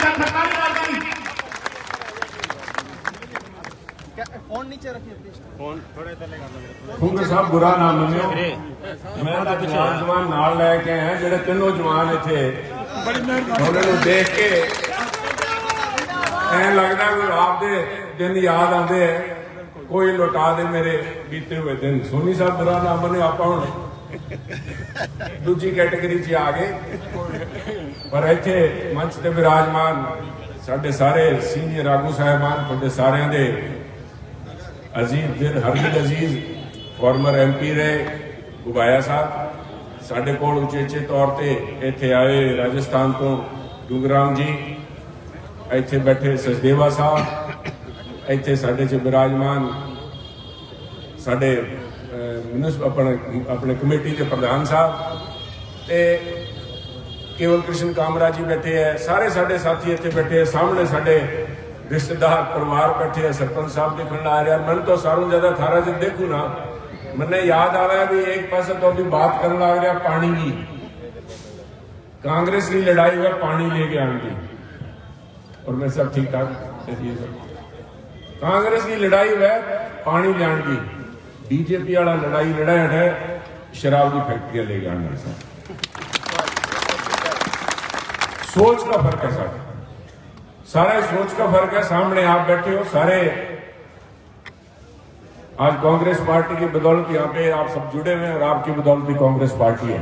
सरकारी राजधानी फोन नीचे रखिए प्लीज। फोन थोड़े थले कर लो। फूंगे साहब बुरा ना मनियो, मैं तो जवान नाल लैके आया जेडे तीनों जवान इत्थे उन्होंने देख के ऐ लगदा कि आपदे दिन याद आते हैं, कोई लौटा दे मेरे बीते हुए दिन। सोनी साहब बुरा ना मनियो, आप हुण दूजी कैटेगरी च आ गए, पर इत्थे मंच ते विराजमान साडे सारे सीनियर आगू साहिबान, तुहाडे सारिਆਂ ਦੇ अजीज दिल हरदील अजीज फॉर्मर MP रहे गुबाया साहब, साढ़े कोल उचेचे तौर पर इत्थे आए राजस्थान तो डूंगराम जी, इत्थे बैठे सचदेवा साहब, इत्थे साढ़े च विराजमान साढ़े अपने कमेटी के प्रधान साहब ते केवल कृष्ण कामरा जी बैठे है, सारे साढ़े साथी इत्थे बैठे है, सामने साढ़े रिश्तेदार परिवार बैठे है, सरपंच साहब दिखने आ रहा। मैं तो सारों ज्यादा थारा जब देखू ना मैंने याद आ रहा है भी एक पास तो अभी बात करने लग रहा पानी की, कांग्रेस की लड़ाई है पानी लेके आने की, और मैं सब ठीक ठाक। कांग्रेस की लड़ाई है पानी लाने की, बीजेपी वाला लड़ाई लड़ा है शराब की फैक्ट्रियां लेके आने। सोच का फर्क है सर, सारे सोच का फर्क है। सामने आप बैठे हो सारे, आज कांग्रेस पार्टी की बदौलत यहाँ पे आप सब जुड़े हुए हैं और आपकी बदौलत ही कांग्रेस पार्टी है।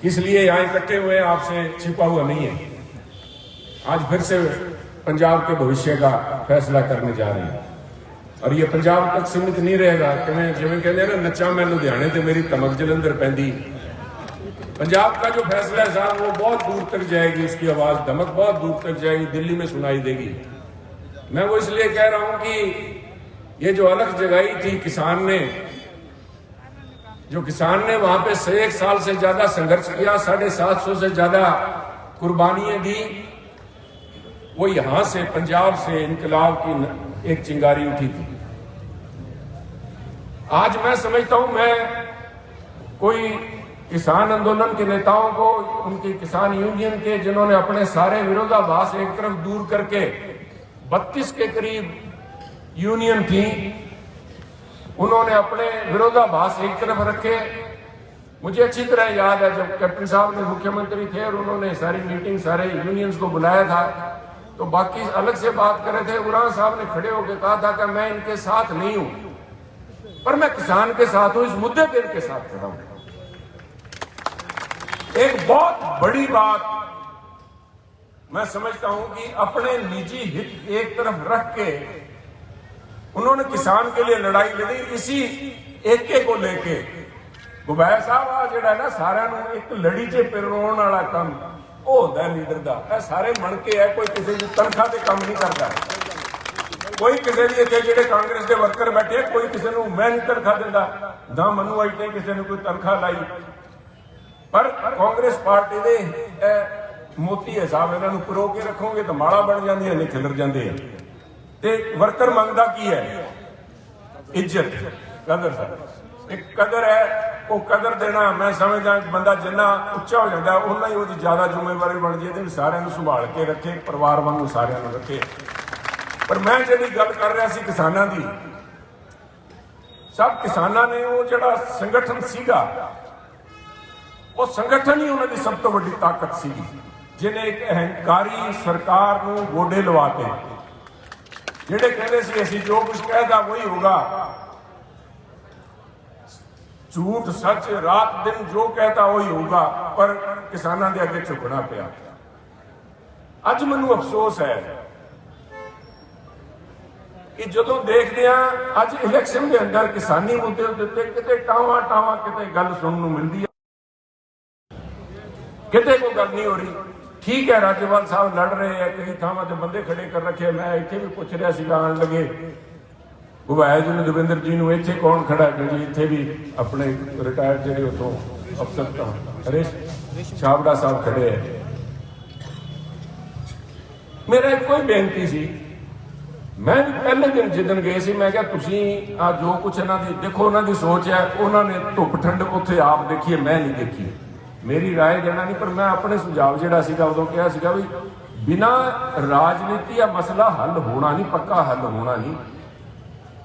किस लिए यहाँ इकट्ठे हुए आपसे छिपा हुआ नहीं है। आज फिर से पंजाब के भविष्य का फैसला करने जा रहे हैं, और ये पंजाब तक सीमित नहीं रहेगा। जिवें कहते हैं ना, नचा मैं लुधियाने ते मेरी धमक जलंधर पैंदी। पंजाब का जो फैसला है साहब वो बहुत दूर तक जाएगी, उसकी आवाज धमक बहुत दूर तक जाएगी, दिल्ली में सुनाई देगी। मैं वो इसलिए कह रहा हूं कि ये जो अलग जगाई थी किसान ने, जो किसान ने वहां पे 1 साल से ज्यादा संघर्ष किया, 750 से ज्यादा कुर्बानियां दी, वो यहां से पंजाब से इनकलाब की एक चिंगारी उठी थी। आज मैं समझता हूं, मैं कोई किसान आंदोलन के नेताओं को, उनकी किसान यूनियन के जिन्होंने अपने सारे विरोधाभास एक तरफ दूर करके 32 के करीब यूनियन थी, उन्होंने अपने विरोधाभास एक तरफ रखे। मुझे अच्छी तरह याद है जब कैप्टन साहब ने मुख्यमंत्री थे और उन्होंने सारी मीटिंग सारे यूनियंस को बुलाया था, तो बाकी अलग से बात कर रहे थे। उरान साहब ने खड़े होकर कहा था कि मैं इनके साथ नहीं हूं, पर मैं किसान के साथ हूं, इस मुद्दे पर इनके साथ खड़ा हूं। एक बहुत बड़ी बात मैं समझता हूं कि अपने निजी हित एक तरफ रख के उन्होंने किसान के लिए लड़ाई लड़ी। इसी एके को लेके गुबाया साहब आ जिहड़ा ना सारिਆਂ ਨੂੰ एक लड़ी च पिरोण वाला काम ਉਹ ਹੁੰਦਾ लीडर ਦਾ। ਇਹ ਸਾਰੇ ਬਣ ਕੇ ਹੈ, कोई किसी ਦੀ तनख्वाह ਤੇ ਕੰਮ नहीं करता। कोई किसी ਦੀ ਇੱਥੇ ਜਿਹੜੇ कांग्रेस ਦੇ वर्कर बैठे, कोई किसी ਨੂੰ मैं नहीं तनख्वाह ਦਿੰਦਾ, ਨਾ ਮੈਨੂੰ ਅੱਜ ਤੱਕ ਕਿਸੇ ਨੇ ਕੋਈ तनख्वाह लाई। पर कांग्रेस पार्टी दे मोती है साहब, इन्हों पिरो के रखोगे तो माड़ा बन जाती है, खिलर जाते हैं। ते वर्कर मंगता की है? इज्जत, कदर। सर एक कदर है, वो कदर देना मैं समझदा बंदा जिन्ना उच्चा हो जाता उन्ना ही उसकी ज्यादा जिम्मेवारी बन जाती है, सारे संभाल के रखे, परिवार वांगू सारे रखे। पर मैं जी गल कर रहा सी किसानां दी, सब किसानां ने वो जिहड़ा संगठन सीगा, वो संगठन ही उन्होंने सब तो बड़ी ताकत सी, जिन्हें एक अहंकारी सरकार को गोडे लवाते, जिहड़े कहते सी असीं जो कुछ कहता वही होगा, झूठ सच रात दिन जो कहता वही होगा, पर किसानों के अगे झुकना पिया। अज मैनूं अफसोस है कि जदों देखते हैं अज इलैक्शन के अंदर किसानी मुद्दे उत्ते किते टावां टावां किते गल सुनने को मिलती है, किते कोई गल नहीं हो रही। ठीक है, राज्यपाल साहब लड़ रहे हैं, कई थावां ते बंदे खड़े कर रखे। मैं इत्थे भी पूछ रहा सीगा आण लगे गुबाया जी ने, दविंदर जी ने, इत्थे कौन खड़ा है? जी इत्थे भी अपने रिटायर्ड जिहड़े उतों अफसर हरेश छाबड़ा साहब खड़े हैं। मेरा एक कोई बेनती सी, मैं भी पहले दिन जिदन गए सी, मैं क्या तुसीं आ जो कुछ इन्हां दी देखो, उन्हां दी सोच है, उन्होंने धुप ठंड उत्थे आप देखिए, मैं नहीं देखी। मेरी राय देना नहीं, पर मैं अपने सुझाव जिहड़ा सीगा उदों कहा सीगा भी बिना राजनीति या मसला हल होना नहीं, पक्का हल होना नहीं,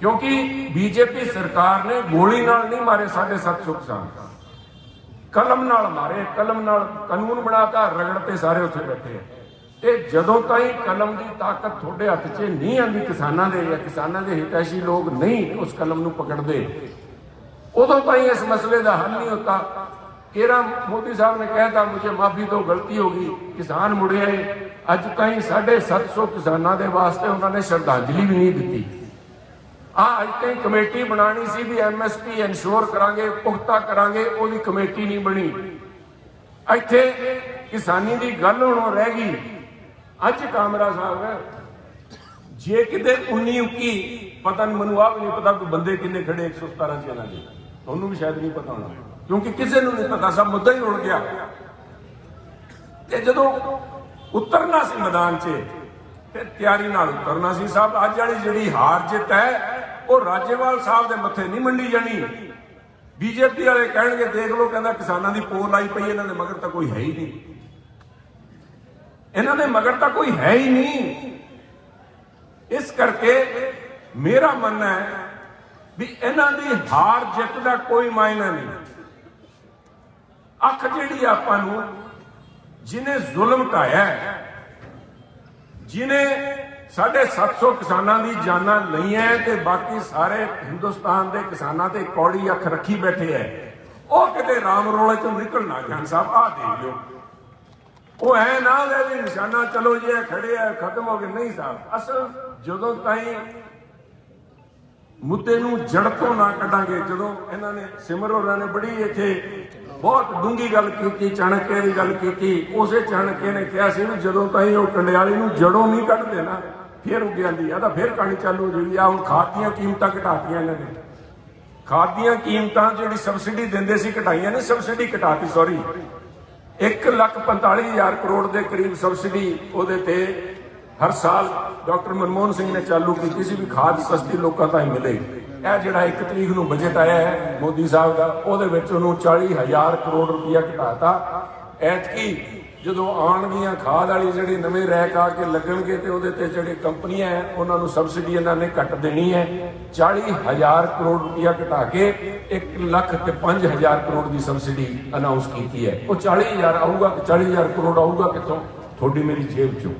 क्योंकि बीजेपी सरकार ने गोली नाल नहीं मारे 750 किसान, कलम नाल मारे, कलम नाल कानून बनाता, रगड़ते सारे उत्थे बैठे हैं। ते जदों ताईं कलम की ताकत थोड़े हथ च नहीं आती, किसानां दे या किसानां दे हितैषी लोग नहीं उस कलम नूं पकड़ते, उदों ताईं इस मसले का हल नहीं होता। केरा मोदी साहब ने कहता मुझे माफी दो, गलती होगी, किसान मुड़े आए, अज ताईं 750 किसानां दे वास्ते उन्होंने श्रद्धांजलि भी नहीं दी। अज ताईं कमेटी बनानी सी भी MSP इंश्योर करांगे, पुख्ता करांगे, वो कमेटी नहीं बनी। इत्थे किसानी की गल हुण रह गई। अज कामरा साहब जे किते 19-21 पता नहीं, मैनूं आप नहीं पता कोई बंदे किन्ने खड़े 117 च इन्हां दे, तुहानूं भी शायद नहीं पता होना, क्योंकि किसी नूं नहीं पता, सब मुद्दा ही उड़ गया। ते जदों उतरना सी मैदान च, फिर तैयारी नाल उतरना सी साहब। अज वाली जिहड़ी हार जित है वो राजेवाल साहब दे मत्थे नहीं मंडी जानी। बीजेपी वाले कहणगे देख लो, कहंदा किसानां दी पोल आई पई, इन्हां दे मगर तां कोई है ही नहीं, इन्हां दे मगर तां कोई है ही नहीं। इस करके मेरा मनना है भी इन्हां दी हार जित दा कोई मायना नहीं। अख जिहड़ी आपां नूं जिन्हें जुल्म ढाया, जिन्हें 750 किसानां दी जानां लईआं ते बाकी सारे हिंदुस्तान दे किसानां ते कौड़ी अख रखी बैठे है, वो किते राम रोले चों निकल ना जाण साहब। आ देख लो, वो है ना भी निशाना चलो जी खड़े है खत्म हो गए, नहीं साहब। असल जदों ताईं मुद्दे नूं जड़ तो ना कढांगे, जदों इन्हां ने सिमर होरां ने बड़ी इत्थे बहुत डूंगी गल की, चाणक्य की गल की, उसे चाणक्य ने कहा सी भी जदों ताईं वो कंडियाली नूं जड़ों नहीं कढदे ना फिर उग जाती है, फिर कहानी चालू हो जाएगी। हुण खाद दीयां कीमतां घटातियां इन्हां ने, खाद दीयां कीमतां जिहड़ी सबसिडी दिंदे सी घटाईयां ने, सबसिडी घटाती, सॉरी 1,45,000 करोड़ के करीब सबसिडी उहदे ते हर साल डॉक्टर मनमोहन सिंह ने चालू की सी भी खाद सस्ती लोगों ताईं मिले। यह जिहड़ा 1 तरीक नूं बजट आया है मोदी साहब का, उहदे विच उहनूं 40,000 करोड़ रुपया घटाता। ऐतकी जदों आउणगीਆਂ खाद वाली जिहड़ी नਵੇਂ रैक आके लगणगे ते उहदे ते जिहड़ी कंपनियां है उन्हां नूं सबसिडी इन्हां ने घट देनी है। 40,000 करोड़ रुपया घटा के 1,05,000 करोड़ की सबसिडी अनाउंस की है। वो 40,000 आऊगा, 40,000 करोड़ आऊगा कितों? थोड़ी मेरी जेब चों।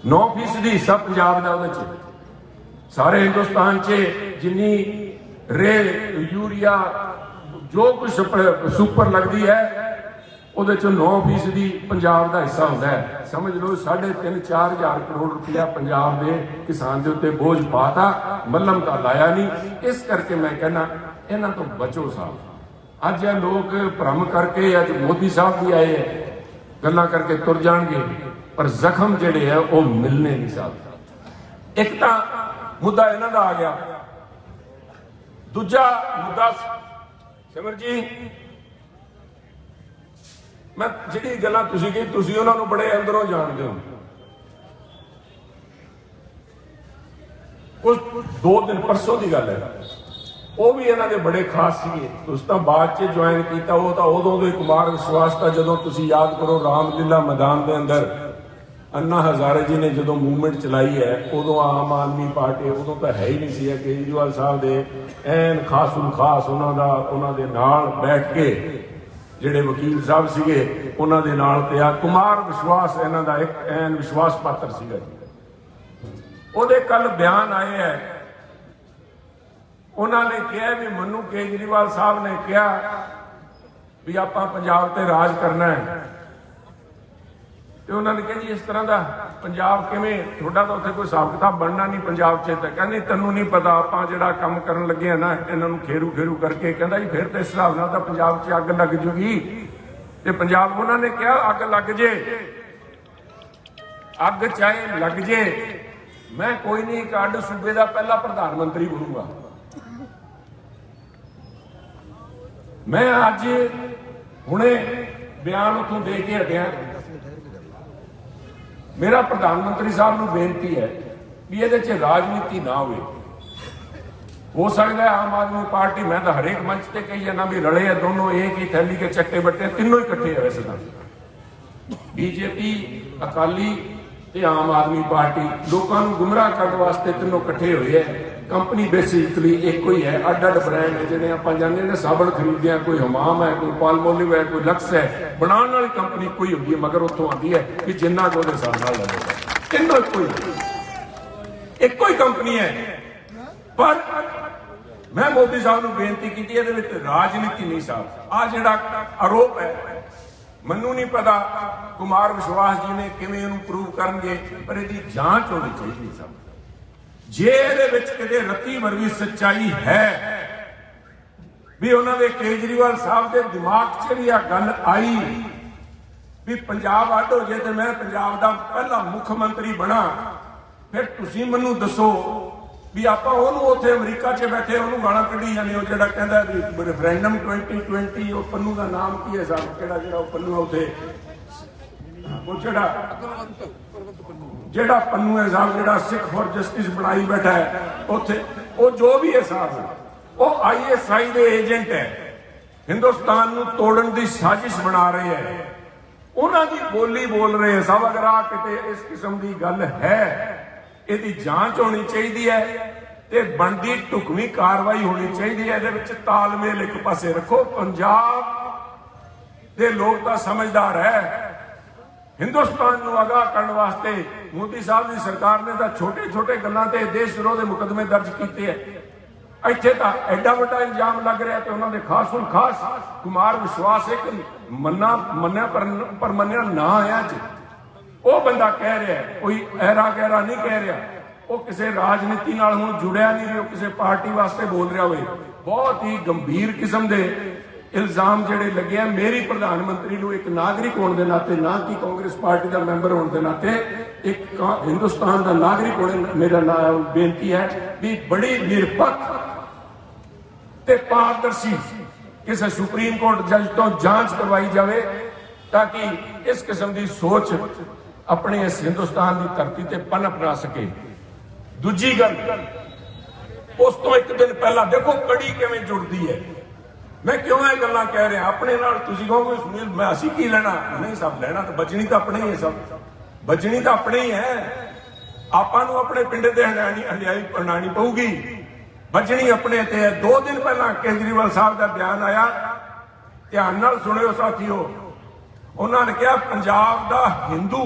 9% हिस्सा पंजाब का उहदे च, सारे हिंदुस्तान च जिन्नी रेल यूरिया जो कुछ सुपर लगती है ਉਹਦੇ ਚੋਂ 9% पंजाब का हिस्सा होता है। समझ लो 3,500-4 हज़ार करोड़ रुपया पंजाब के किसान के उत्ते बोझ पाता, मल्लम का लाया नहीं। इस करके मैं कहना इन्हां तो बचो साहब। अज लोग भ्रम करके अज मोदी साहब भी आए हैं, गल्लां करके तुर जाएंगे, पर जख्म जिहड़े है वो मिलने नहीं साहब। एक तो मुद्दा इन्हां दा आ गया, दूजा मुद्दा सिमर जी मैं जिहड़ी गल्लां तुसीं कही तुसीं उन्हां नूं बड़े अंदरों जाणदे हो। कुछ 2 दिन परसों की गल है, वो भी इन्हां दे बड़े खास सीगे। तुसीं तां बाद च ज्वाइन कीता, वो तां उदों दे कुमार विश्वास दा जदों तुसीं याद करो रामलीला मैदान के अंदर अन्ना हजारे जी ने जदों मूवमेंट चलाई है, उदों आम आदमी पार्टी उदों तां है ही नहीं सी। केजरीवाल साहब दे ऐन खासू खास उन्हां दे नाल बैठ के ਜਿਹੜੇ वकील साहब सीगे उन्हां दे नाल ते आ कुमार विश्वास इन्हां दा एक ऐन विश्वास पात्र सीगा जी। ਉਹਦੇ कल बयान आए है, उन्होंने कहा भी मनु केजरीवाल साहब ने कहा भी आपां पंजाब ते राज करना है, तो उन्होंने कहा जी इस तरह का पंजाब किवें, थोड़ा तो उत्थे कोई हिसाब किताब बनना नहीं पंजाब च। तो कहने तैनूं नहीं पता, आपां जिहड़ा काम करन लगे ना इन्हां नूं खेरू खेरू करके, कहंदा जी फिर तो इस हिसाब नाल तां पंजाब च अग लग जूगी। ते पंजाब उन्होंने कहा अग लग जे, अग चाहे लग जे, मैं कोई नहीं एक अड सूबे का पहला प्रधानमंत्री बनूंगा। मैं अज हुणे बयान उत्थों दे के हटिया, मेरा प्रधानमंत्री साहब नूं बेनती है भी इहदे च राजनीति ना होवे। हो सकता है आम आदमी पार्टी, मैं तो हरेक मंच से कही जाना भी रले है दोनों एक ही थैली के चट्टे बट्टे, तीनों ही इकट्ठे है। वैसे तो बीजेपी, अकाली ते आम आदमी पार्टी लोगों को गुमराह करने वास्ते तीनों इकट्ठे हुए है। कंपनी बेसिकली एक ही है, अड अड ब्रांड है। जिन्हें आप जाने ने साबण खरीदते हैं, कोई हमाम है, कोई पालमोलिव है, कोई लक्स है, बनाने वाली कंपनी कोई होती है, मगर उतों आती है कि जिन्ना को हिसाब न लगेगा। तीनों एक ही कंपनी है। पर मैं मोदी साहब को बेनती की राजनीति नहीं साहब। आ जिहड़ा आरोप है ਮੈਨੂੰ नहीं पता कुमार विश्वास जी ने किवें प्रूव करनगे, पर इसकी जांच होनी चाहिए सब। जे ਇਹਦੇ ਵਿੱਚ ਕਿਤੇ ਰੱਤੀ ਵਰਗੀ ਸੱਚਾਈ ਹੈ ਵੀ ਉਹਨਾਂ ਦੇ ਕੇਜਰੀਵਾਲ ਸਾਹਿਬ ਦੇ ਦਿਮਾਗ 'ਚ ਵੀ ਆ ਗੱਲ ਆਈ ਵੀ ਪੰਜਾਬ ਅੱਡ ਹੋ ਜੇ ਤੇ ਮੈਂ ਪੰਜਾਬ ਦਾ ਪਹਿਲਾ ਮੁੱਖ ਮੰਤਰੀ ਬਣਾ, ਫਿਰ ਤੁਸੀਂ ਮੈਨੂੰ ਦੱਸੋ ਵੀ ਆਪਾਂ ਉਹਨੂੰ ਉੱਥੇ ਅਮਰੀਕਾ 'ਚ ਬੈਠੇ ਉਹਨੂੰ ਗਾਲਾਂ ਕੱਢੀ ਜਾਂਦੇ ਹੋ, ਜਿਹੜਾ ਕਹਿੰਦਾ ਵੀ ਰੈਫਰੈਂਡਮ 2020, ਉਹ ਪੰਨੂ ਦਾ ਨਾਮ ਕੀ ਹੈ ਸਾਹਿਬ, ਜਿਹੜਾ ਉਹ ਪੰਨੂ ਆ ਉੱਥੇ, ਉਹ ਜਿਹੜਾ ਪੰਨੂ ਹੈ ਸਾਹਿਬ, ਜਿਹੜਾ ਸਿੱਖ ਫॉर ਜਸਟਿਸ ਬਣਾਈ ਬੈਠਾ ਹੈ ਉੱਥੇ, ਉਹ ਜੋ ਵੀ ਹੈ ਸਾਹਿਬ, ਉਹ ISI ਦੇ ਏਜੰਟ ਹੈ, ਹਿੰਦੁਸਤਾਨ ਨੂੰ ਤੋੜਨ ਦੀ ਸਾਜ਼ਿਸ਼ ਬਣਾ ਰਹੇ ਹੈ। ਉਹਨਾਂ ਦੀ ਬੋਲੀ ਬੋਲ ਰਹੇ ਹੈ ਸਾਹਿਬ। ਅਗਰ ਆ ਕਿਤੇ ਇਸ ਕਿਸਮ ਦੀ ਗੱਲ ਹੈ, ਇਹਦੀ ਜਾਂਚ ਹੋਣੀ ਚਾਹੀਦੀ ਹੈ ਤੇ ਬਣਦੀ ਢੁਕਵੀਂ ਕਾਰਵਾਈ ਹੋਣੀ ਚਾਹੀਦੀ ਹੈ। ਇਹਦੇ ਵਿੱਚ ਤਾਲਮੇਲ ਇੱਕ ਪਾਸੇ ਰੱਖੋ। ਪੰਜਾਬ ਦੇ ਲੋਕ ਤਾਂ ਸਮਝਦਾਰ ਹੈ। हिंदुस्तान को आगाह करने वास्ते मोदी साहब की सरकार ने तो छोटे छोटे गलों से देश विरोधी मुकदमे दर्ज किए हैं। इत्थे तो एडा वड्डा इल्जाम लग रहा है कि उन्होंने खास और खास कुमार विश्वास एक मन्या पर मन्या ना है। अज वो बंदा कह रहा है, कोई ऐरा गहरा नहीं कह रहा, वो किसी राजनीति नाल हुण जुड़िया नहीं, वो किसी पार्टी वास्ते बोल रहा हो। बहुत ही गंभीर किस्म के इल्जाम जिहड़े लगे हैं। मेरी प्रधानमंत्री को एक नागरिक होने के नाते, ना कि कांग्रेस पार्टी का मैंबर होने के नाते, एक हिंदुस्तान का नागरिक होने मेरा बेनती है भी बड़ी निरपक्ष ते पारदर्शी किसी सुप्रीम कोर्ट जज तो जांच करवाई जाए, ताकि इस किस्म की सोच अपने इस हिंदुस्तान की धरती ते पनप ना सके। दूजी गल, उस तो एक दिन पहला देखो कड़ी किवें जुड़ती है। मैं क्यों ये गल्लां कह रहा अपने नाल? तुसीं कहोगे सुनील मैं असीं की लेना, नहीं सब लेना तो बचनी तो अपने ही है, सब बचनी तो अपने ही है। आपां नूं अपने पिंड ते हंडियाई पढ़ानी पऊगी, बचनी अपने ते है। 2 दिन पहला केजरीवाल साहब का बयान आया, ध्यान नाल सुनियो साथियों। उन्होंने कहा पंजाब दा हिंदू,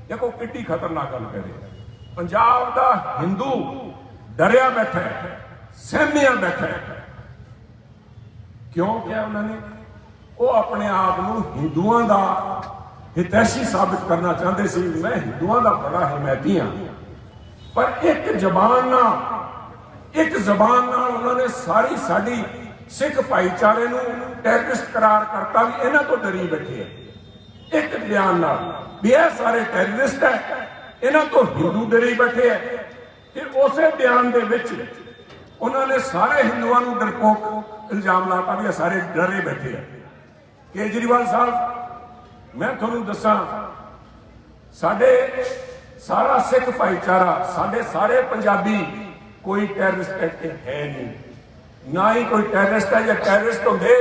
देखो कितनी खतरनाक गल कह रहे, पंजाब दा हिंदू डरिया बैठा है, सहमिया बैठा है। क्यों क्या उन्होंने? वो अपने आप को हिंदुओं का हितैषी साबित करना चाहते सी, मैं हिंदुओं का बड़ा हिमैती हाँ। पर एक जबान उन्होंने सारी साड़ी सिख भाईचारे को टैररिस्ट करार करता भी इन्हों तो डरी बैठे है। एक बयान भी यह सारे टैररिस्ट है, इन्हों तो हिंदू डरी बैठे है। उस बयान के उन्होंने सारे हिंदुओं को डरपोक इल्जाम लाता भी सारे डरे बैठे हैं। केजरीवाल साहब मैं थोनू दसा, साडे सारा सिख भाईचारा, साडे सारे पंजाबी कोई टैररिस्ट है नहीं, ना ही कोई टैररिस्ट है। या टैररिस्ट होंगे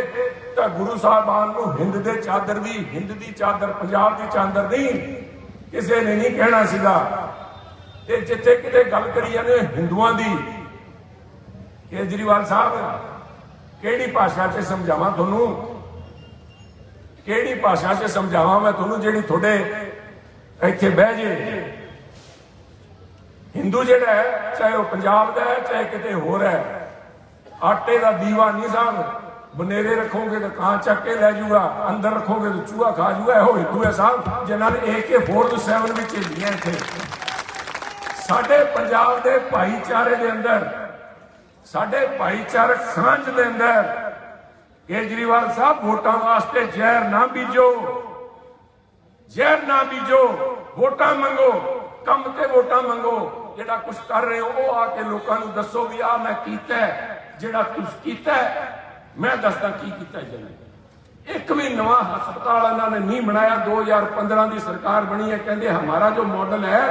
तो गुरु साहबान को हिंद दे चादर दी, हिंद दी चादर पंजाब की चादर नहीं किसी ने नहीं कहना सीगा। ते जिथे किते गल करी जाने हिंदुओं की, केजरीवाल साहब केड़ी भाषा च समझावां तुहानूं, केड़ी भाषा च समझावां मैं तुहानूं जिहड़ी तुहाडे इत्थे बह जे। हिंदू जिहड़ा है चाहे वह पंजाब का है चाहे किते होर है, आटे का दीवा नहीं साहब, बनेरे रखोगे तो कां चक के लै जूगा, अंदर रखोगे तो चूहा खा जूगा। यह हिंदू है साहब जिन्हां ने AK-47 भी झेलियां इत्थे। साडे पंजाब के भाईचारे के अंदर, साडे भाईचारक सांझ के अंदर केजरीवाल साहब वोटां वास्ते जहर ना बीजो, जहर ना बीजो, वोटां मंगो, कम ते वोटां मंगो। जिहड़ा कुछ कर रहे हो वो आके लोगों को दसो भी आ मैं कीता है, जिहड़ा तुस कीता है मैं दसदा की कीता है। एक भी नवा हस्पताल इन्होंने नहीं बनाया। 2015 की सरकार बनी है, कहते हमारा जो मॉडल है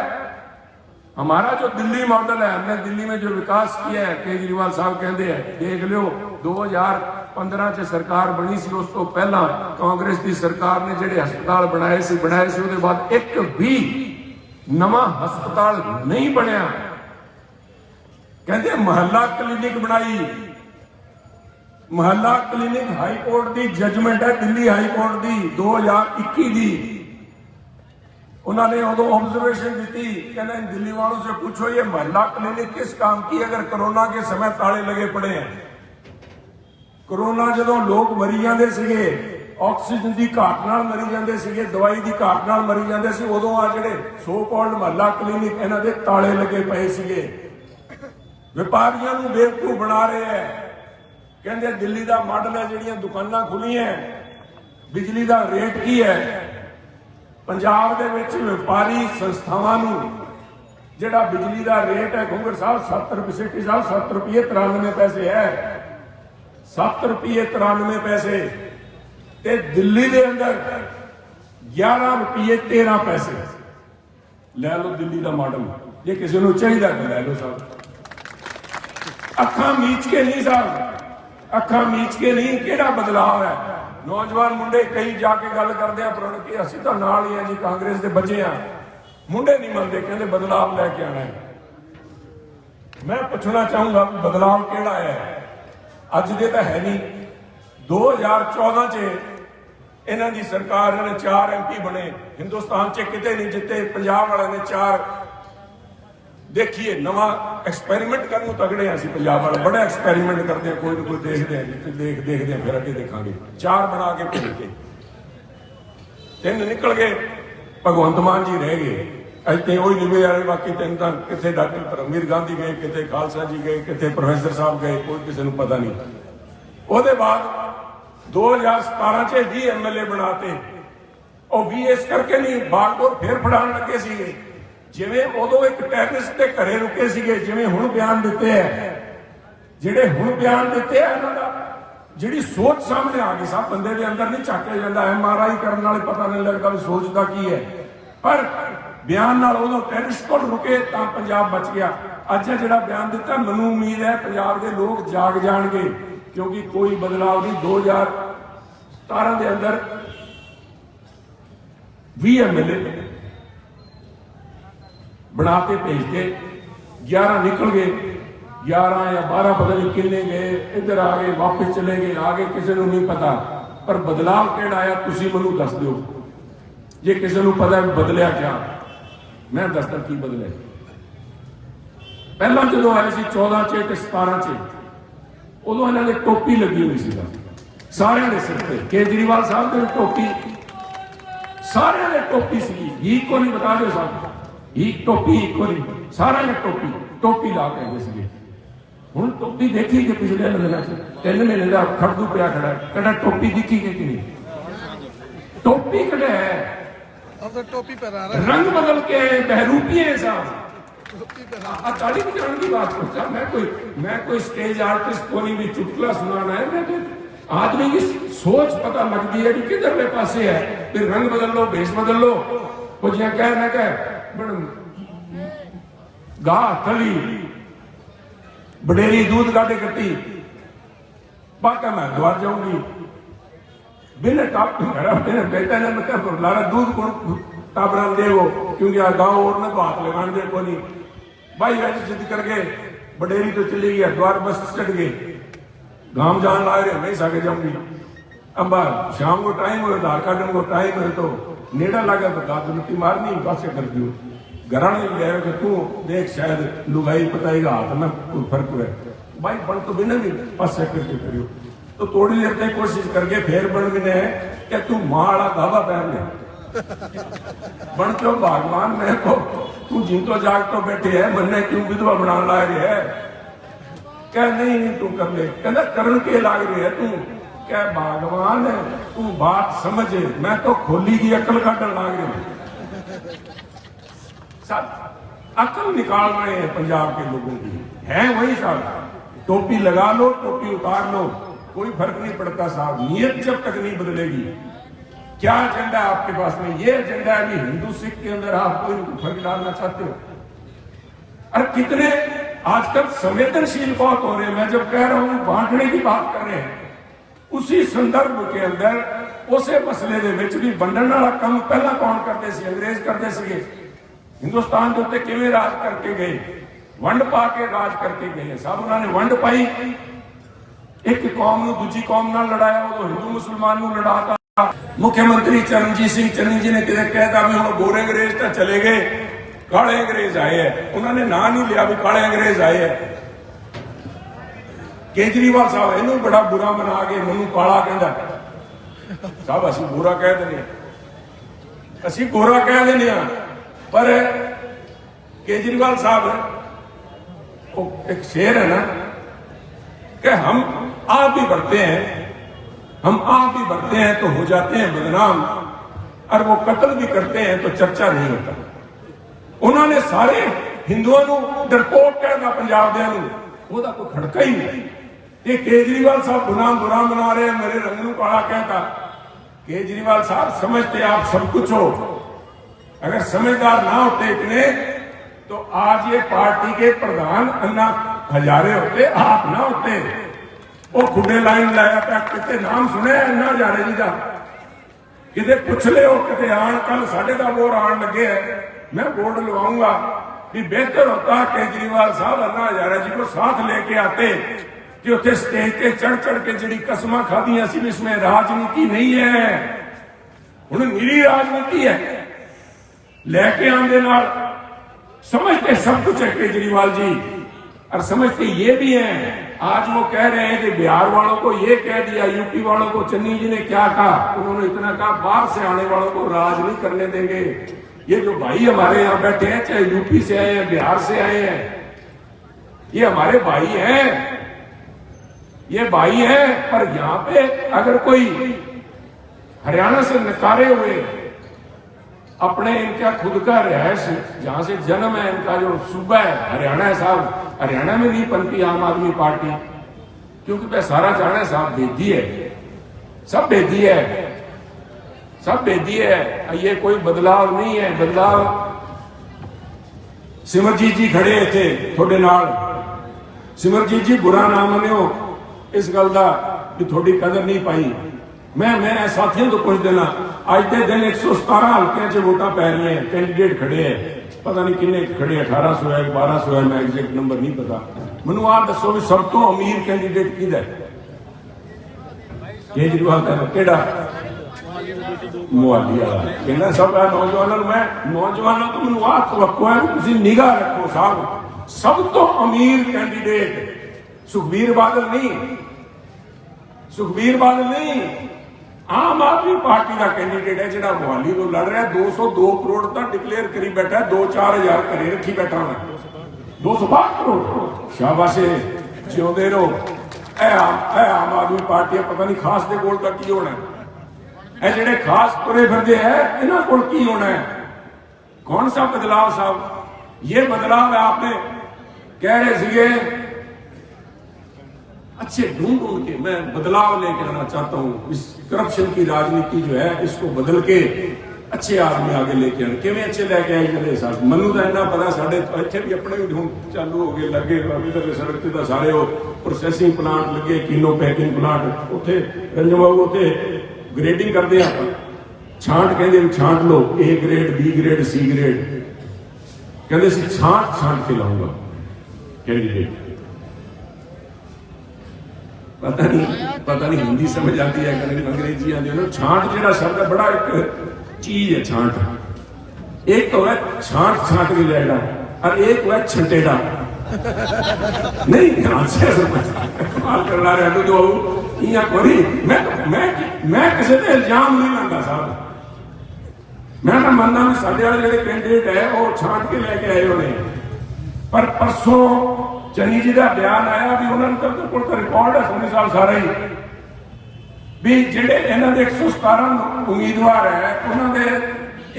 हमारा जो दिल्ली मॉडल है, हमने दिल्ली में जो विकास किया है, केजरीवाल साहब कहते हैं, देख लो 2015 च सरकार बनी सी, उस तो पहला कांग्रेस की सरकार ने जेडे हस्पताल बनाए सी उसके बाद एक भी नवा हस्पताल नहीं बनया। कहते महल्ला क्लिनिक बनाई, महल्ला क्लिनिक हाई कोर्ट की जजमेंट है, दिल्ली हाई कोर्ट की 2021 की। उन्होंने उदो ऑब्जर्वेशन दी, कहना दिल्ली वालों से पूछो ये महल्ला क्लिनिक किस काम की, अगर कोरोना के समय ताले लगे पड़े हैं। कोरोना जो लोग मरी जाते सीगे, ऑक्सीजन की घाट नाल मरी जाते सीगे, दवाई की घाट नाल मरी जाते सी, उदों आ जिहड़े सो कॉल्ड महल्ला क्लिनिक इन्हां दे ताले लगे पे सीगे। व्यापारियों को बेवकूफ बना रहे हैं, कहते दिल्ली का मॉडल है, जिहड़ियां दुकानां खुलीआं, बिजली का रेट की है। पंजाब दे विच व्यापारी संस्थावां नूं जिहड़ा बिजली का रेट है, घुंगर साहब 7 रुपए, सिटी साहब 7 रुपये 93 पैसे है, 7 रुपये 93 पैसे, ते दिल्ली दे अंदर 11 रुपये 13 पैसे। लै लो दिल्ली का मॉडल, जे किसी को चाहिए तो लै लो साहब। अखां मीच के नहीं साहब, अखां मीच के नहीं, केड़ा बदलाव है। नौजवान मुंडे कई जाके गल करते हैं पर कि असीं तो नाल ही हैं जी, कांग्रेस के बच्चे हैं। मुंडे नहीं मनते, कहते बदलाव लैके आना है। मैं पूछना चाहूंगा बदलाव केड़ा है, अज दे तो है नहीं। 2014 च इन्हां दी सरकार ने 4 MP बने, हिंदुस्तान च किते नहीं जिते, पंजाब वाले ने 4। देखिए नवा एक्सपेरीमेंट करने तगड़े हैं, पंजाब वाले बड़ा एक्सपेरीमेंट करते हैं, कोई ना कोई देखते हैं, देखते हैं, फिर अगे देखा 4 बना के फिर के 3 निकल गए, भगवंत मान जी रह गए, इतने वही निभे यार। बाकी 3 तो कितने डॉक्टर धर्मवीर गांधी गए, कितने खालसा जी गए, कितने प्रोफेसर साहब गए, कोई किसी को पता नहीं। उसके बाद 2017 च 20 MLA बनाते, और 20 इस करके नहीं, बागडोर फिर फड़ान लगे सी, जिवें उदों एक टैरिस्ट के घरे रुके सीगे, जिवें हुण बयान दिते है, जिहड़े हुण बयान दिते है, इन्हां दा जिहड़ी सोच सामने आ गई। सब बंदे दे अंदर नहीं झांकिया जांदा, MRI करन वाले पता नहीं लगदा भी सोचदा की है, पर बयान नाल उदों टैरिस्ट कोल रुके तां पंजाब बच गया। अज जिहड़ा बयान दिता, मैनूं उम्मीद है पंजाब के लोग जाग जाणगे, क्योंकि कोई बदलाव नहीं। 2017 के अंदर 20 MLA बना के भेज के 11 निकल गए, 11 या 12 पता नहीं कितने गए, इधर आ गए, वापस चले गए, आगे किसी को नहीं पता। पर बदलाव केड़ा आया तुसी मैनूं दस दो, जे किसी को पता है बदलिया क्या, मैं दसदा की बदलिया। पहला जो आए सी 14 च ते 17 च, उदों इन्हां दे टोपी लगी हुई सी सारे दे सिर ते, केजरीवाल साहब दे टोपी, सारे दे टोपी सी, ही को नहीं बता दो साहब, ही टोपी इको नहीं, सारा ने टोपी ला के आए थे। हुण टोपी देखी कि पिछले दिनों 3 महीने का खड़दू पिया खड़ा है, कदा टोपी दिखी कि नहीं? टोपी कदा है, अब तो टोपी पहना रहा है, रंग बदल के बहरूपी है साहब। ताली बजाने की बात करता, मैं कोई स्टेज आर्टिस्ट को नहीं भी चुटकुला सुनाना है, मैं तो आदमी की सोच पता लगती है कि किधरले पासे है, फिर रंग बदल लो, भेष बदल लो, कुछ यहाँ कह ना कह गा तली बडेरी दूध गाटे कट्टी बाका मैं द्वार जाऊंगी बिना टाप मेरे बेटा ने मैं लारा दूध कौन टाबरा दे वो, क्योंकि गाँव और ने तो हाथ लगाने दे को नहीं भाई। वैसे जिद करके बडेरी तो चली गई, द्वार बस चढ़ गए, गांव जान ला रहे नहीं सके जाऊंगी। अब शाम को टाइम हो, आधार कार्ड को टाइम है, तो नेड़ा लगा तो दाद मिट्टी मारनी, पासे कर दियो। घर नहीं गए कि तू देख शायद लुगाई पताएगा हाथ में कोई फर्क है, भाई बन तो बिना भी पासे करके करियो। तो थोड़ी देर तक कोशिश करके फिर बन गए कि तू मां वाला दावा पहन ले बन क्यों भगवान, मैं को तू जिंतो जाग तो बैठे है, मन्ने क्यों विधवा बना ला रही है? कह नहीं तू कर ले, कहना करण के लाग रही है तू, क्या भगवान तू बात समझ, मैं तो खोली की अकल काटन लाग रही। सब अकल निकाल रहे हैं पंजाब के लोगों की, है वही साहब, टोपी लगा लो, टोपी उतार लो, कोई फर्क नहीं पड़ता साहब। नियत जब तक नहीं बदलेगी, क्या एजेंडा आपके पास में? ये एजेंडा है कि हिंदू सिख के अंदर आप कोई फर्क डालना चाहते हो? और कितने आजकल संवेदनशील बहुत हो रहे हैं। मैं जब कह रहा हूं बांटने की बात कर रहे हैं, उसी संदर्भ के अंदर उसे मसले दे विच भी वंडण वाला काम पहला कौन करते सी? अंग्रेज करते सीगे। हिंदुस्तान के उत्ते किवें राज करके गए? वंड पा के राज करके गए। सब उन्होंने वंड पाई, एक कौम नूं दूजी कौम नाल लड़ाया, उदों हिंदू मुसलमान नूं लड़ाता। मुख्यमंत्री चरणजीत सिंह चन्नी जी ने किते कहता भी हुण गोरे अंग्रेज तो चले गए, काले अंग्रेज आए हैं। उन्होंने ना नहीं लिया भी काले अंग्रेज आए हैं। केजरीवाल साहब इनू बड़ा बुरा मना के मैनू काला कहता साहब, असीं बुरा कह देने, असीं गोरा कह देने, पर केजरीवाल साहब वो एक शेर है ना कि हम आप भी बढ़ते हैं, हम आप भी बढ़ते हैं तो हो जाते हैं बदनाम, और वो कत्ल भी करते हैं तो चर्चा नहीं होता। उन्होंने सारे हिंदुओं को डरपोक कहना, पंजाब दे ਉਹਦਾ कोई खड़का ही नहीं। ये केजरीवाल साहब गुनाह बुरा मना रहे हैं, मेरे रंग नूं काला कहता। केजरीवाल साहब समझते आप सब कुछ हो, अगर समझदार ना होते इतने तो आज ये पार्टी के प्रधान अन्ना हजारे होते, आप ना होते। वो खुडे लाइन लाया था, कितने नाम सुने अन्ना हजारे जी का, किते पुछ लियो, किते आन कल साढ़े का वोट आन लगे है, मैं वोट लवाऊंगा। भी बेहतर होता केजरीवाल साहब अन्ना हजारे जी को साथ लेके आते कि उत्थे स्टेज पे चढ़ चढ़ के जिहड़ी कसमां खादियां सी, इसमें राजनीति नहीं है, हुण निरी राजनीति है। लेके आंदे नाल समझते सब कुछ है केजरीवाल जी, और समझते ये भी हैं। आज वो कह रहे हैं कि बिहार वालों को ये कह दिया, यूपी वालों को चन्नी जी ने क्या कहा, उन्होंने इतना कहा बाहर से आने वालों को राज नहीं करने देंगे। ये जो भाई हमारे यहाँ बैठे हैं, चाहे यूपी से आए हैं, बिहार से आए हैं, ये हमारे भाई हैं, ये भाई हैं। पर यहाँ पे अगर कोई हरियाणा से नकारे हुए अपने, इनका खुद का रिहायश जहां से जन्म है, इनका जो सूबा है हरियाणा है साहब, हरियाणा में नहीं पनपी आम आदमी पार्टी, क्योंकि वह सारा जाना है साहब भेदी है, सब भेदी है, सब भेदी है। ये कोई बदलाव नहीं है। बदलाव सिमरजीत जी खड़े थे थोड़े नाल, सिमरजीत जी बुरा ना मनियो इस गल का भी थोड़ी कदर नहीं पाई। मैं साथियों को पूछ देना, आज के दिन 117 हल्के च वोटा पै रही हैं, कैंडीडेट खड़े हैं, पता नहीं किन्ने खड़े, 1800 है 1200 है, मैं एग्जैक्ट नंबर नहीं पता। मैनू आप दसो भी सब तो अमीर कैंडीडेट किहदा है? केजरीवाल का केड़ा? मोहाली वाला कहना सब नौजवानों, मैं नौजवानों तो मैनू आ तवक्को है कि तुसीं निगाह रखो साहब, सब तो अमीर कैंडीडेट सुखबीर बादल नहीं, सुखबीर बादल नहीं, आम आदमी पार्टी का कैंडीडेट है जिहड़ा मोहाली तो लड़ रहा है। 202 करोड़ तक डिक्लेयर करी बैठा है, 2-4 हजार घरे रखी बैठा मैं, 252 करोड़। शाबाश, जिउंदे रहो। आम आदमी पार्टी पता नहीं खास दे कोल तक की होना है, जिहड़े खास तुरे फिरदे है इन्हां कोल की होना है? कौन सा बदलाव साहब? ये बदलाव है। आपने कह रहे सीगे अच्छे ढूंढ के मैं बदलाव लेके आना चाहता हूं, इस करप्शन की राजनीति जो है इसको बदल के अच्छे आदमी आगे लेके आने। किवें अच्छे लेके आए मेरे साथ? मनु का इन्ना पता, साढ़े इत्थे भी अपने भी ढूंढ चालू हो गए, लगे इधर सड़क ते सारे वो प्रोसैसिंग प्लांट लगे, किलो पैकिंग प्लांट उत्थे रंजबाबू उत्थे ग्रेडिंग करते हैं, छांट कहते छांट लो, A grade B grade C grade, कहते छांट छांट के लाऊंगा कैंडीडेट। पता नहीं हिंदी समझ आती है कि अंग्रेजी आती है। छांट जरा शब्द है बड़ा एक चीज है छांट। एक तो है छांट छांट के लेना और एक है छंटेड़ा। नहीं ध्यान से कमाल कर रहा है तो यहाँ कोई मैं किसी पे इल्जाम नहीं लाता साहब। मैं मानना भी साढ़े वाले जो कैंडीडेट है वो छांट के लेके आए उन्हें। पर परसों चन्नी जी का बयान आया भी उन्होंने तो रिकॉर्ड है सोनी साहब सारा ही भी जिहड़े इन्हां दे 117 उम्मीदवार है उन्होंने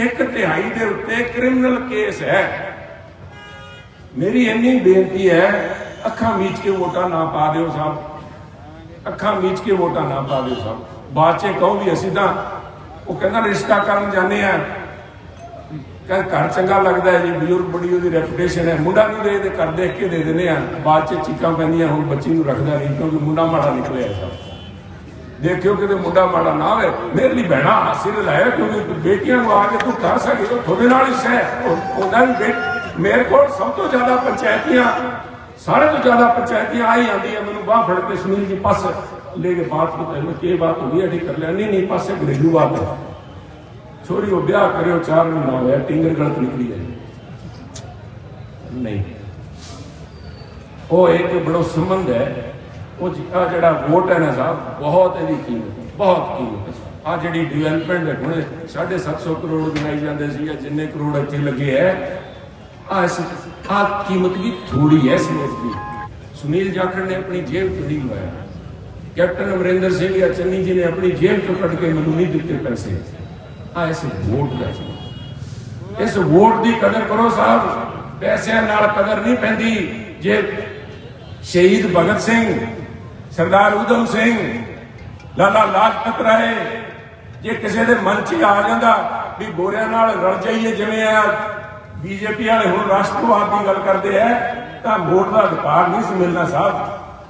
1/3 के उत्ते क्रिमिनल केस है। मेरी इन्नी बेनती है अखा मीच के वोटा ना पा दिओ साहब, अखा मीच के वोटा ना पा दिओ साहब। बाद च कहो भी असीं तां वो कहना रिश्ता करन जाने ਕਹਿੰਦਾ ਘਰ ਚੰਗਾ ਲੱਗਦਾ ਹੈ ਜੀ, ਬਜ਼ੁਰਗ ਬੜੀ ਉਹਦੀ ਰੈਪੂਟੇਸ਼ਨ ਹੈ, ਮੁੰਡਾ ਨਹੀਂ ਦੇ ਘਰ ਦੇਖ ਕੇ ਦੇ ਦਿੰਦੇ ਆ, ਬਾਅਦ ਚ ਚੀਕਾਂ ਪੈਂਦੀਆਂ ਹੁਣ ਬੱਚੀ ਨੂੰ ਰੱਖਦਾ ਨਹੀਂ ਕਿਉਂਕਿ ਮੁੰਡਾ ਮਾੜਾ ਨਿਕਲਿਆ ਸਭ। ਦੇਖਿਓ ਕਿਤੇ ਮੁੰਡਾ ਮਾੜਾ ਨਾ ਹੋਵੇ। ਮੇਰੇ ਲਈ ਭੈਣਾ ਸਿਰ ਲਾਇਆ ਕਿਉਂਕਿ ਬੇਟੀਆਂ ਨੂੰ ਆ ਕੇ ਤੂੰ ਕਰ ਸਕੇ ਤਾਂ ਤੁਹਾਡੇ ਨਾਲ ਹੀ ਸਹਿ ਉਹਨਾਂ ਵੀ ਮੇਰੇ ਕੋਲ ਸਭ ਤੋਂ ਜ਼ਿਆਦਾ ਪੰਚਾਇਤੀਆਂ, सारे तो ज्यादा पंचायतियां आई आती है, मैं बाह फड़ के सुनील जी पास लेके बात बताई, मैं की बात होगी अभी कर लिया, नहीं पास घरेलू बात है, छोरी वो ब्याह करे 4 महीना होया, टिंगर गलत निकली है नहीं, वो एक बड़ा संबंध है, वो जरा वोट है ना साहब बहुत है कीमत, बहुत कीमत आ जी डिवेलपमेंट है हुणे 750 करोड़ बनाई जाते जिन्ने करोड़ इतने लगे है, आ कीमत भी थोड़ी है इस वोट की। सुनील जाखड़ ने अपनी जेब चो नहीं लवाया, कैप्टन अमरिंदर सिंह या चन्नी जी ने अपनी जेब चो कट के मैनू नहीं दिते पैसे, आ इस वोट का, इस वोट की कदर करो साहब, पैसों नाल कदर नहीं पैंदी। जे शहीद भगत सिंह, सरदार उधम सिंह, लाला लाजपत राय जे किसी के मन च आ जाता भी गोरियां नाल रल जाइए, जिवें बीजेपी वाले हुण राष्ट्रवाद की गल करते हैं, तो वोट का अधिकार नहीं से मिलना साहब।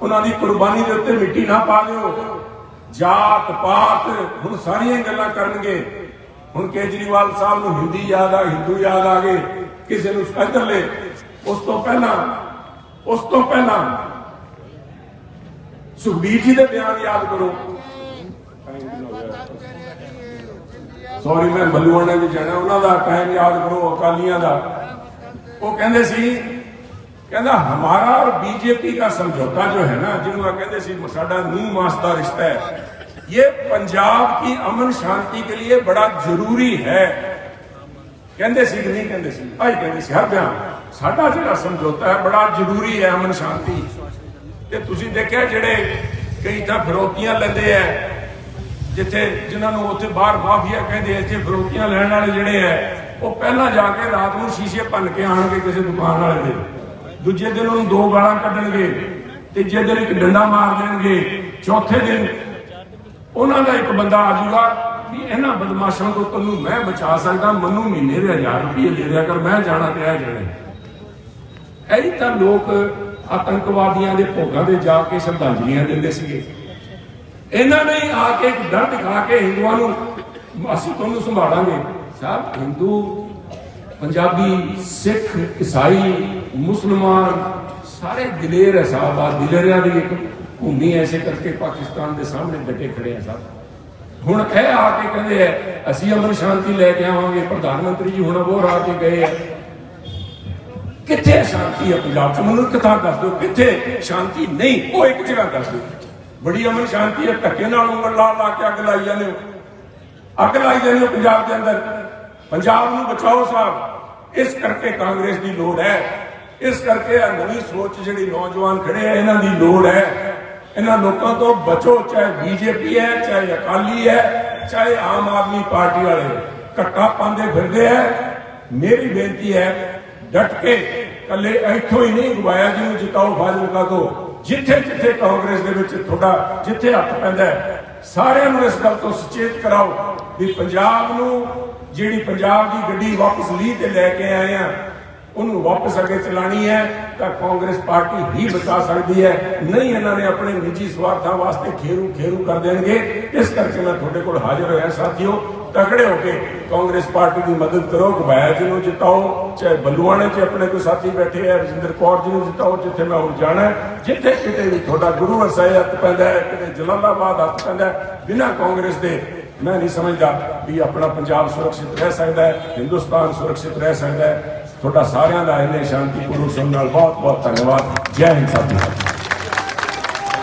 उन्होंने कुर्बानी के उत्ते मिट्टी ना पा दो, जात पात हुण सारियां गल्लां करनगे। हुण केजरीवाल साहब नूं हिंदी याद आ, हिंदू याद आ गए, किसी नूं इधर ले, उस तो पहला सुखबीर जी के बयान याद करो। सॉरी मैं बलूआणे भी जाना, उन्होंने टाइम याद करो अकालियां का। वो कहते सी कहना हमारा और बीजेपी का समझौता जो है ना, जिन्होंने कहते सी साडा नींव मास का रिश्ता है, ये पंजाब की अमन शांति के लिए बड़ा जरूरी है। कहते सी कि नहीं कहते सी, भाई कहते सी हर बयान साडा जिहड़ा समझौता है बड़ा जरूरी है अमन शांति। ते तुसीं देखिया जिहड़े कई तां फिरौतियां लैंदे है, जिथे जिन्होंने उत्थे बाहर माफिया कहते इतने फिरौतियां लैण वाले जिहड़े है, वो पहला जाके रात को शीशे भन के आएंगे किसी दुकान वाले दे, दूजे दिन उन्होंने 2 गालां कड्डणगे, तीजे दिन एक डंडा मार देंगे, चौथे दिन उन्होंने एक बंदा आ जाऊगा भी इन्हां बदमाशों को तैनूं मैं बचा सकता, मनु महीने के 1000 रुपये दे दिया कर, मैं जाना ते आ जाने। यही तो लोग आतंकवादियों के भोगां ते जाके श्रद्धांजलियां दिंदे सीगे। इन्होंने आके एक डर दिखा के हिंदुओं को असीं तुहानूं संभालांगे। साहब हिंदू, पंजाबी, सिख, ईसाई, मुसलमान सारे दिलेर है साहब, आ दिलेरियां दी एक भूमि ऐसे करके पाकिस्तान के सामने डटे खड़े हैं साहब। हुण यह आके कहते हैं असीं अमन शांति लैके आवांगे, प्रधानमंत्री जी हुण वो राह के गए हैं, कित्थे शांति है पंजाब च? मैनूं एक थां दस दो कित्थे शांति नहीं, वो एक जगह दस दो बड़ी अमन शांति है, धक्के नाल उंगल ला ला के अग लाई जाने, अग लाई जाने पंजाब के अंदर। पंजाब नूं बचाओ साहब, इस करके कांग्रेस की लोड़ है, इस करके नवी सोच जिहड़ी नौजवान खड़े हैं इन्हां दी लोड़ है। इन्हां लोकां तो बचो, चाहे बीजेपी है, चाहे अकाली है, चाहे आम आदमी पार्टी वाले घट्टा पांदे फिरदे है। मेरी बेनती है डट के, कले इथों ही नहीं गवाया जिन्होंने जिताओ फाजिलका तो, जिथे जिथे कांग्रेस दे विच थोड़ा जिथे हथ पैंदा है सारिआं नूं इस गल तो सचेत कराओ भी पंजाब नूं जिहड़ी पंजाब दी गड्डी वापस लीह ते लैके आए हैं उन्होंने वापस अगे चलानी है तो कांग्रेस पार्टी ही बचा सकती है, नहीं इन्होंने अपने निजी स्वार्थों वास्ते खेरू खेरू कर देंगे। इस करके मैं थोड़े को हाजिर होया साथियों, तगड़े होके कांग्रेस पार्टी की मदद करो, गवाया जी को जिताओ, चाहे बलूआणे च अपने कोई साथी बैठे है रजिंदर कौर जी को जिताओ, जिथे मैं हुण जाना है, जिथे किते भी थोड़ा गुरु वरसाए हथ पैंदा है, किते जलालाबाद हथ पैंदा है, बिना कांग्रेस के मैं नहीं समझता भी अपना पंजाब सुरक्षित रह सकता है, हिंदुस्तान सुरक्षित रह सकता है। थोड़ा सारिਆਂ ਦਾ इन्ने शांतिपूर्ण सुनने बहुत बहुत धन्यवाद। जय हिंद साथी।